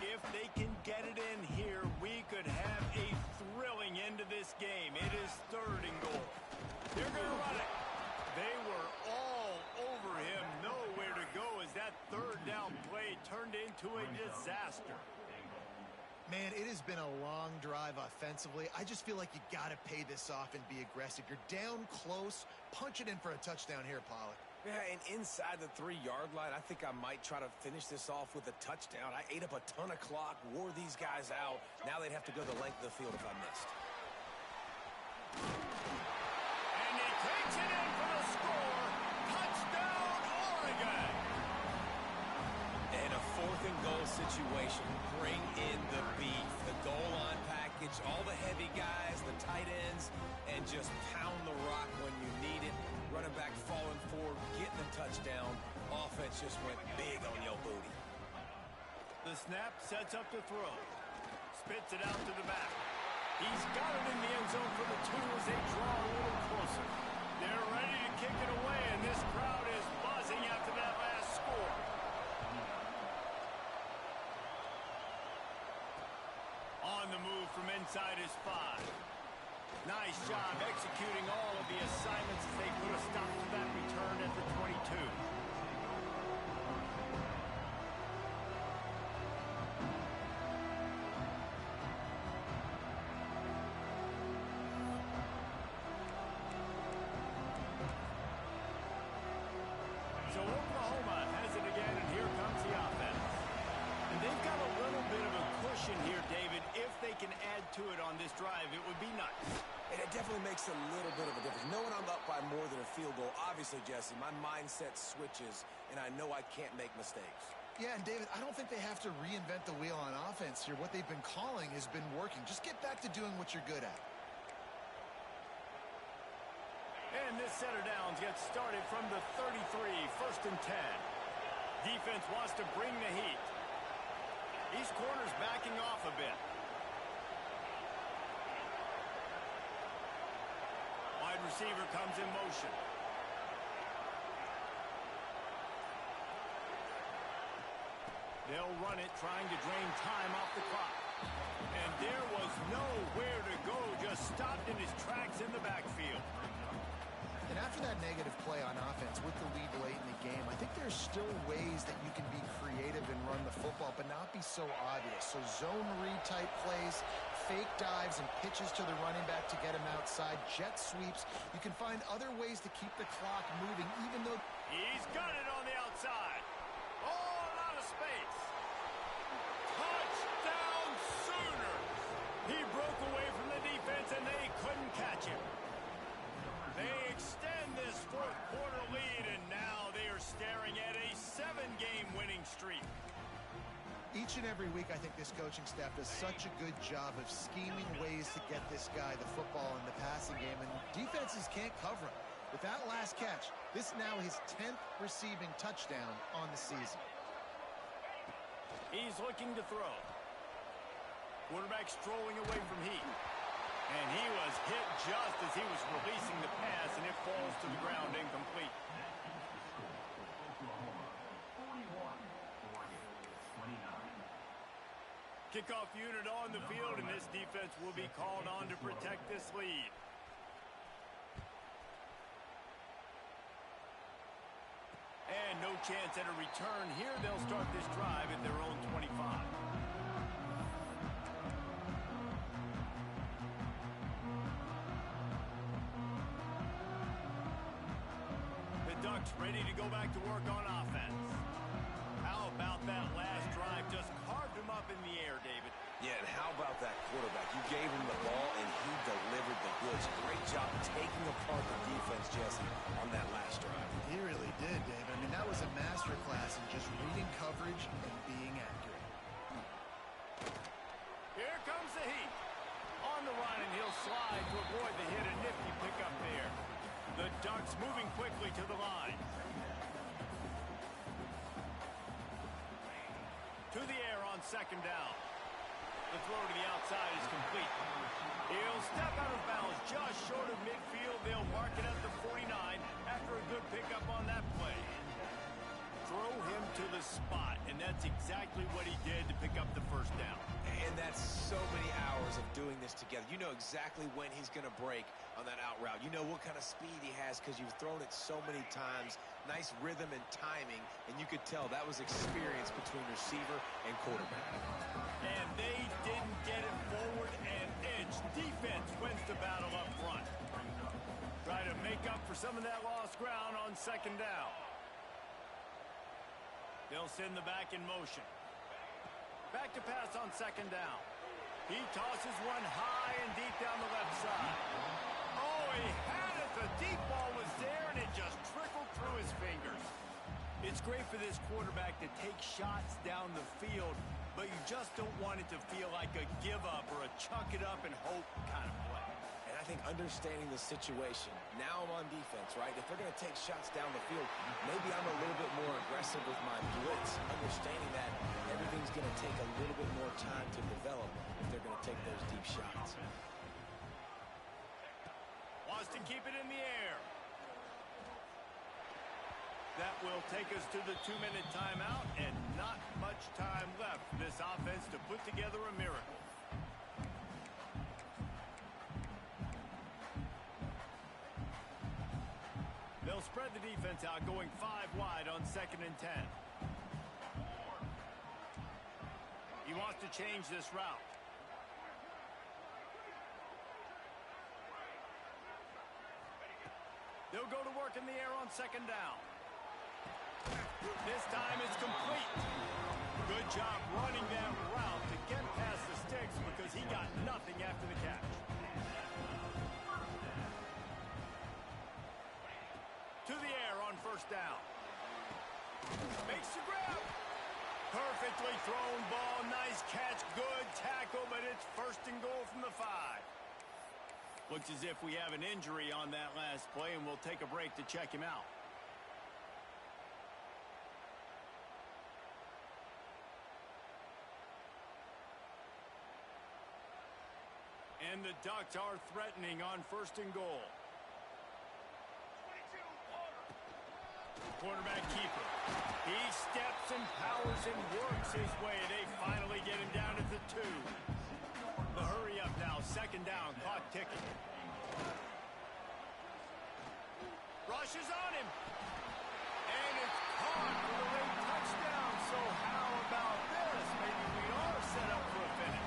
S1: If they can get it in here, we could have a thrilling end to this game. It is 3rd and goal. They're going to run it. They were all over him. Nowhere to go as that 3rd down play turned into a disaster.
S3: Man, it has been a long drive offensively. I just feel like you got to pay this off and be aggressive. You're down close. Punch it in for a touchdown here, Pollack.
S2: Yeah, and inside the 3-yard line, I think I might try to finish this off with a touchdown. I ate up a ton of clock, wore these guys out. Now they'd have to go the length of the field if I missed.
S1: And he takes it in for the score. Touchdown, Oregon.
S2: And a 4th and goal situation. Bring in the beef, the goal line package, all the heavy guys, the tight ends, and just pound the rock when you need it. Running back falling forward, getting the touchdown. Offense just went big on your booty.
S1: The snap sets up to throw. Spits it out to the back. He's got it in the end zone for the 2 as they draw a little closer. They're ready to kick it away, and this crowd is buzzing after that last score. On the move from inside his 5. Nice job executing all of the assignments as they put a stop to that return at the 22. So Oklahoma has it again, and here comes the offense. And they've got a little bit of a cushion here, David. If they can add to it on this drive, it would be nice.
S2: And it definitely makes a little bit of a difference. Knowing I'm up by more than a field goal, obviously, Jesse, my mindset switches, and I know I can't make mistakes.
S3: Yeah, and David, I don't think they have to reinvent the wheel on offense here. What they've been calling has been working. Just get back to doing what you're good at.
S1: And this set of downs gets started from the 33, 1st and 10. Defense wants to bring the heat. These corners backing off a bit. Wide receiver comes in motion. They'll run it, trying to drain time off the clock. And there was nowhere to go, just stopped in his tracks in the backfield.
S3: And after that negative play on offense with the lead late in the game, I think there's still ways that you can be creative and run the football, but not be so obvious. So zone read type plays, fake dives and pitches to the running back to get him outside, jet sweeps. You can find other ways to keep the clock moving, even though...
S1: He's got it on the outside. Oh, a lot of space. Touchdown Sooners. He broke away from the defense and they couldn't catch him. They extend this 4th quarter lead, and now they are staring at a 7-game winning streak.
S3: Each and every week, I think this coaching staff does such a good job of scheming ways to get this guy the football in the passing game, and defenses can't cover him. With that last catch, this now his 10th receiving touchdown on the season.
S1: He's looking to throw. Quarterback strolling away from heat. And he was hit just as he was releasing the pass, and it falls to the ground incomplete. Kickoff unit on the field, and this defense will be called on to protect this lead. And no chance at a return here. They'll start this drive at their own 25. The Ducks ready to go back to work on offense. How about that last drive? Just carved him up in the air, David.
S2: Yeah, and how about that quarterback? You gave him the ball, and he delivered the goods. Great job taking apart the defense, Jesse, on that last drive.
S3: He really did, Dave. I mean, that was a masterclass in just reading coverage and being accurate.
S1: Here comes the heat. On the run, and he'll slide to avoid the hit. A nifty pickup there. The Ducks moving quickly to the line. To the air on second down. The throw to the outside is complete. He'll step out of bounds just short of midfield. They'll mark it at the 49 after a good pickup on that play. Throw him to the spot, and that's exactly what he did to pick up the first down.
S2: And that's so many hours of doing this together. You know exactly when he's going to break on that out route. You know what kind of speed he has because you've thrown it so many times. Nice rhythm and timing, and you could tell that was experience between receiver and quarterback.
S1: And they didn't get it forward an inch. Defense wins the battle up front. Try to make up for some of that lost ground on second down. They'll send the back in motion. Back to pass on second down. He tosses one high and deep down the left side. Oh, he had it. The deep ball was there, and it just trickled through his fingers. It's great for this quarterback to take shots down the field, but you just don't want it to feel like a give-up or a chuck it up and hope kind of play.
S2: And I think understanding the situation, now I'm on defense, right? If they're going to take shots down the field, maybe I'm a little bit more aggressive with my blitz, understanding that everything's going to take a little bit more time to develop if they're going to take those deep shots.
S1: Wants to keep it in the air. That will take us to the 2-minute timeout, and not much time left for this offense to put together a miracle. They'll spread the defense out, going 5 wide on 2nd and 10. He wants to change this route. They'll go to work in the air on second down. This time it's complete. Good job running that route to get past the sticks because he got nothing after the catch. To the air on first down. Makes the grab. Perfectly thrown ball. Nice catch. Good tackle, but it's 1st and goal from the 5. Looks as if we have an injury on that last play, and we'll take a break to check him out. And the Ducks are threatening on 1st and goal. Quarterback keeper. He steps and powers and works his way. They finally get him down at the 2. The hurry up now. 2nd down. Clock ticking. Rushes on him. And it's caught for the late touchdown. So how about this? Maybe we are set up for a finish.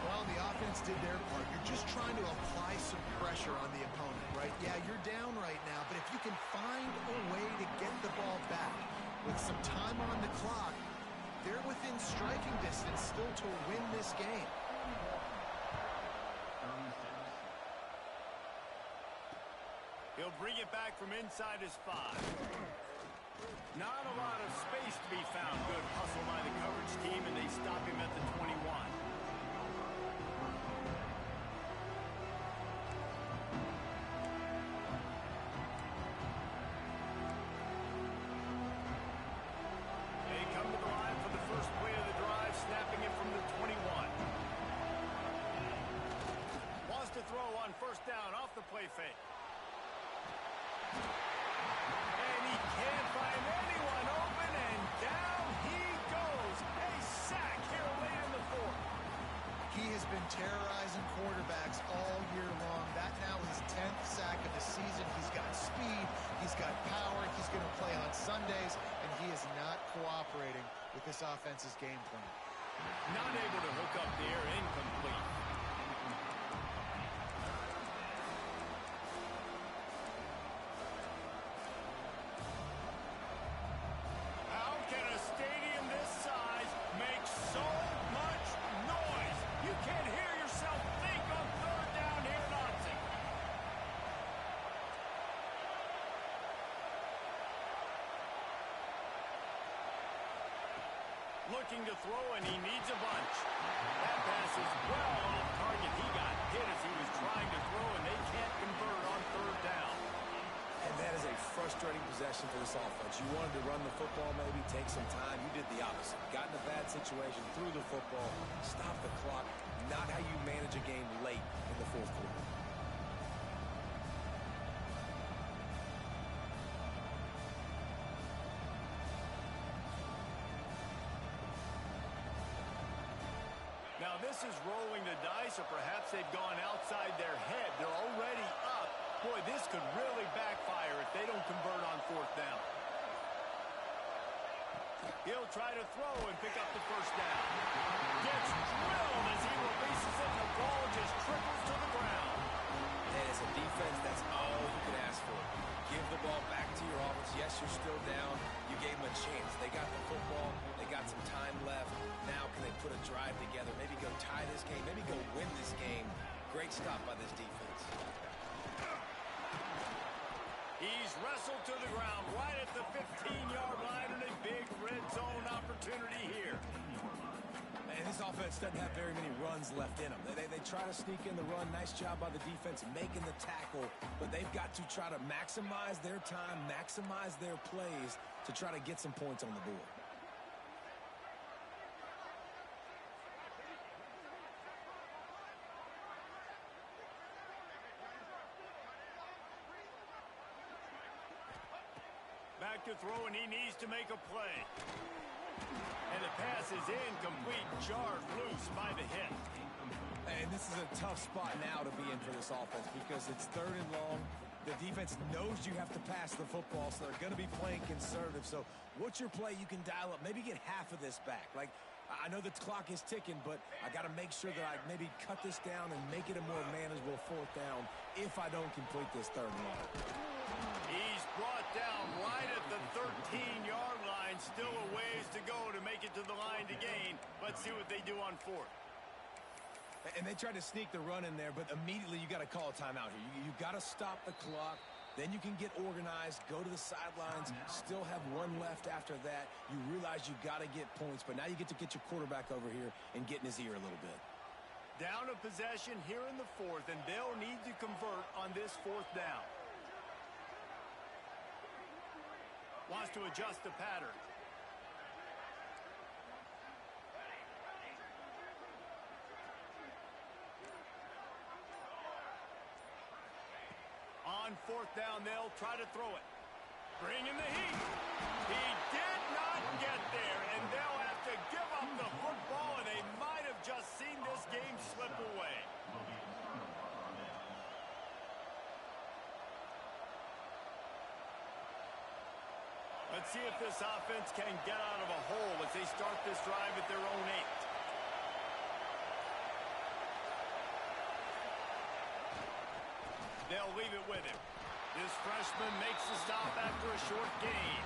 S3: Well, the offense did their part. You're just trying to apply some pressure on the opponent, right? Yeah, you're down right now, but if you can find a way to get the ball back with some time on the clock, they're within striking distance still to win this game.
S1: He'll bring it back from inside his 5. Not a lot of space to be found. Good hustle by the coverage team, and they stop him at the 21. They come to the line for the first play of the drive, snapping it from the 21. Wants to throw on 1st down off the play fake. And he can't find anyone open, and down he goes. A sack here late in
S3: 10th sack of the season. He's got speed. He's got power. He's going to play on Sundays, and he is not cooperating with this offense's game plan.
S1: Not able to hook up there, incomplete. How can a stadium this size make so much noise? You can't hear yourself think on third down here in Autzen. Looking to throw, and he needs a bunch. That pass is well off target. He got hit as he was trying to throw, and they can't convert on third down.
S2: And that is a frustrating possession for this offense. You wanted to run the football, maybe take some time. You did the opposite. Got in a bad situation, threw the football, stopped the clock. Not how you manage a game late in the fourth quarter.
S1: Now this is rolling the dice, or perhaps they've gone outside their head. They're already up. Boy, this could really backfire if they don't convert on fourth down. He'll try to throw and pick up the first down. Gets drilled as he releases it, and the ball just trickles to the ground.
S2: And as a defense, that's all you can ask for. Give the ball back to your offense. Yes, you're still down. You gave them a chance. They got the football. They got some time left. Now can they put a drive together? Maybe go tie this game. Maybe go win this game. Great stop by this defense.
S1: He's wrestled to the ground right at the 15-yard line, and a big red zone opportunity here.
S2: And this offense doesn't have very many runs left in them. They try to sneak in the run. Nice job by the defense making the tackle. But they've got to try to maximize their time, maximize their plays to try to get some points on the board.
S1: Back to throw, and he needs to make a play. And the pass is incomplete, jarred loose by the hit.
S2: And this is a tough spot now to be in for this offense because it's third and long. The defense knows you have to pass the football, so they're going to be playing conservative. So what's your play you can dial up? Maybe get half of this back. Like, I know the clock is ticking, but I got to make sure that I maybe cut this down and make it a more manageable fourth down if I don't complete this third and long.
S1: He's brought down right at the 13-yard line. Still a ways to go to make it to the line to gain. Let's see what they do on fourth.
S2: And they tried to sneak the run in there, but immediately you got to call a timeout here. You got to stop the clock. Then you can get organized, go to the sidelines, still have one left after that. You realize you got to get points, but now you get to get your quarterback over here and get in his ear a little bit.
S1: Down a possession here in the fourth, and they'll need to convert on this fourth down. Wants to adjust the pattern. On fourth down, they'll try to throw it. Bring in the heat. He did not get there, and they'll have to give up the football, and they might have just seen this game slip away. Let's see if this offense can get out of a hole as they start this drive at their own 8. They'll leave it with him. This freshman makes the stop after a short gain.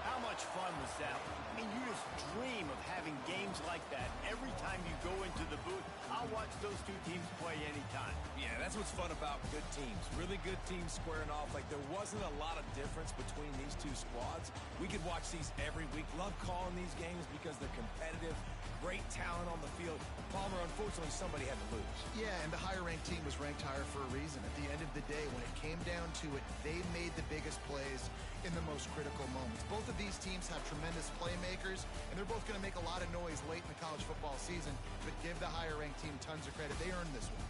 S1: How much fun was that? I mean, you just dream of having games like that every time you go into the booth. I'll watch those two teams play anytime.
S2: Yeah, that's what's fun about good teams. Really good teams squaring off. Like, there wasn't a lot of difference between these two squads. We could watch these every week. Love calling these games because they're competitive. Great talent on the field. Palmer, unfortunately, somebody had to lose.
S3: Yeah, and the higher-ranked team was ranked higher for a reason. At the end of the day, when it came down to it, they made the biggest plays in the most critical moments. Both of these teams have tremendous playmakers, and they're both going to make a lot of noise late in the college football season, but give the higher-ranked team tons of credit. They earned this one.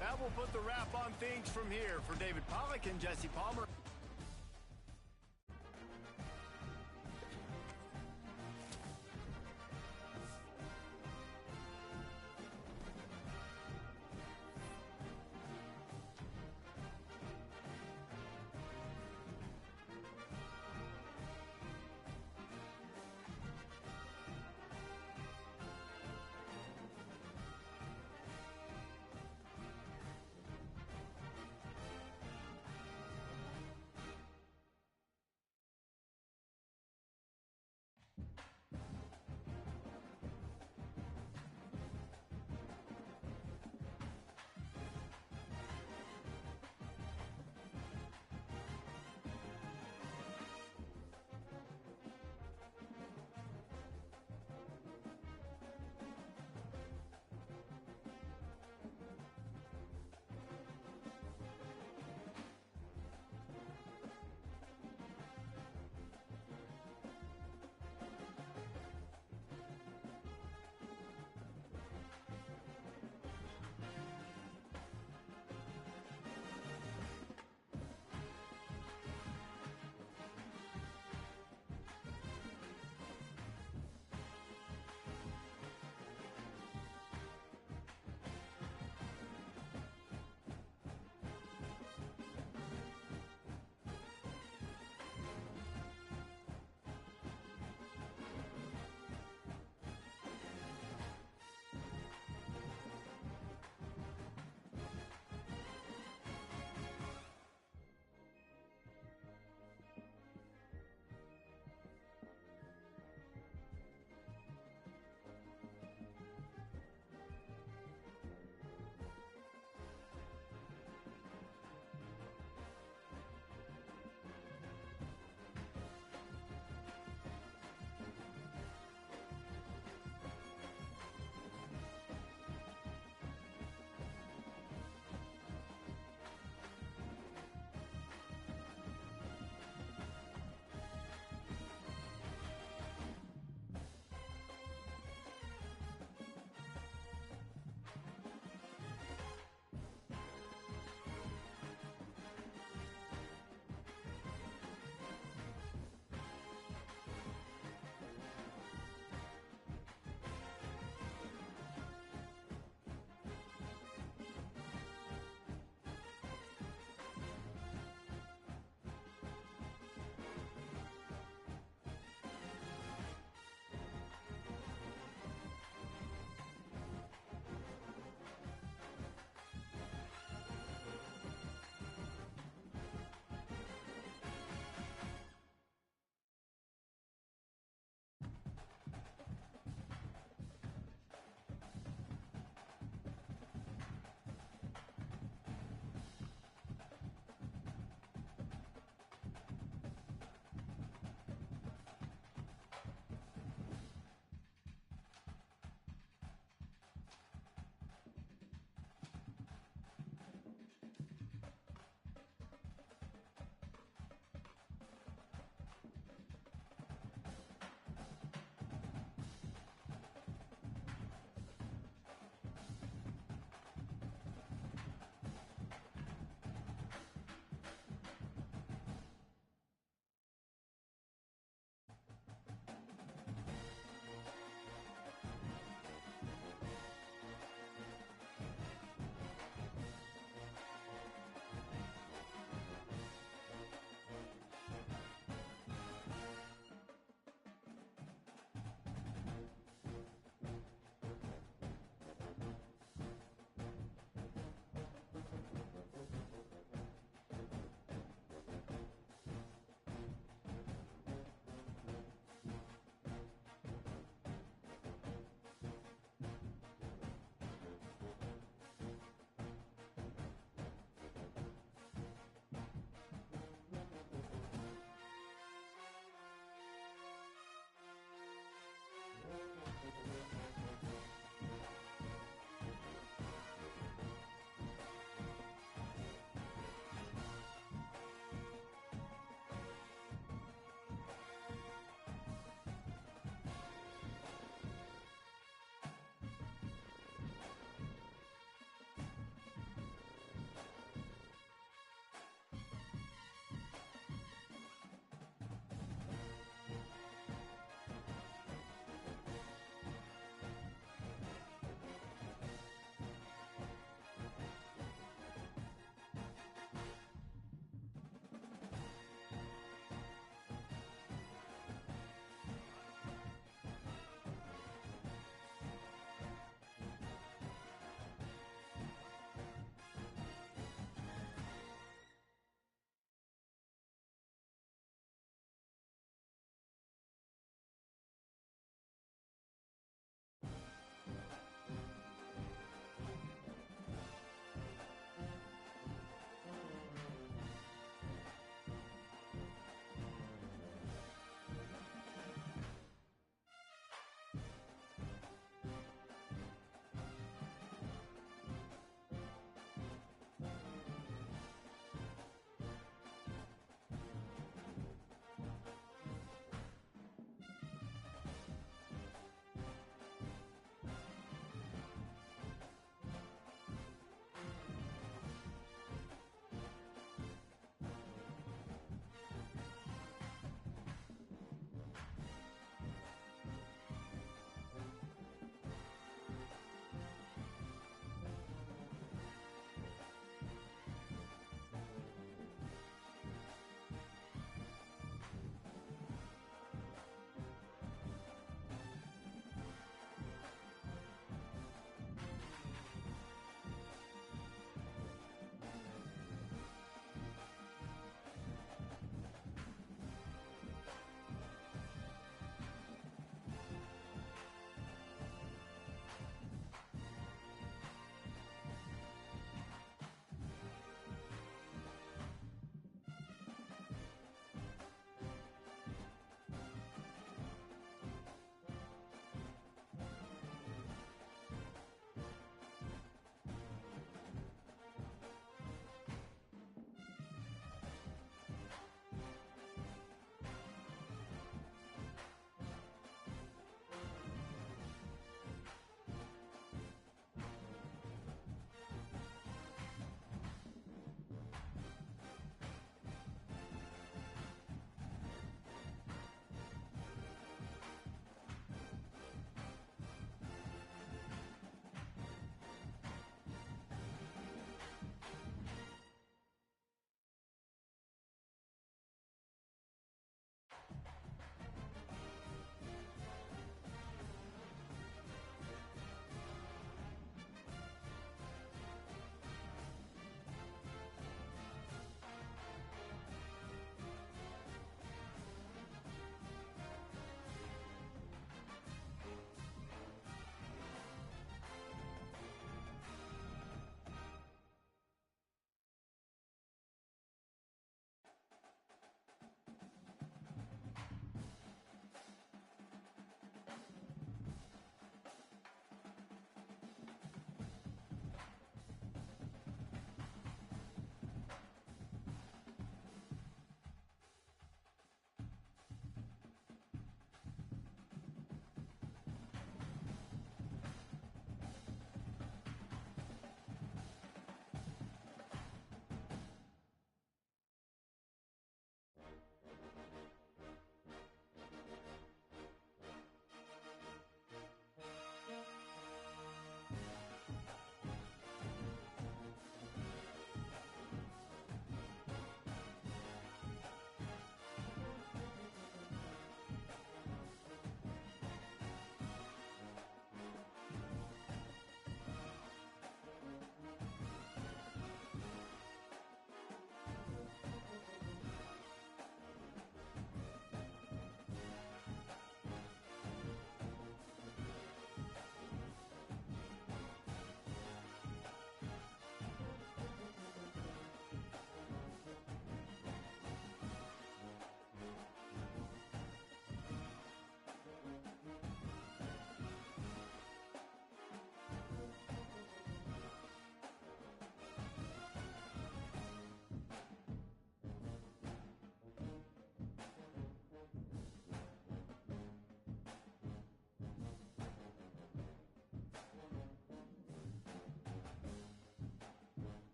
S1: That will put the wrap on things from here. For David Pollack and Jesse Palmer.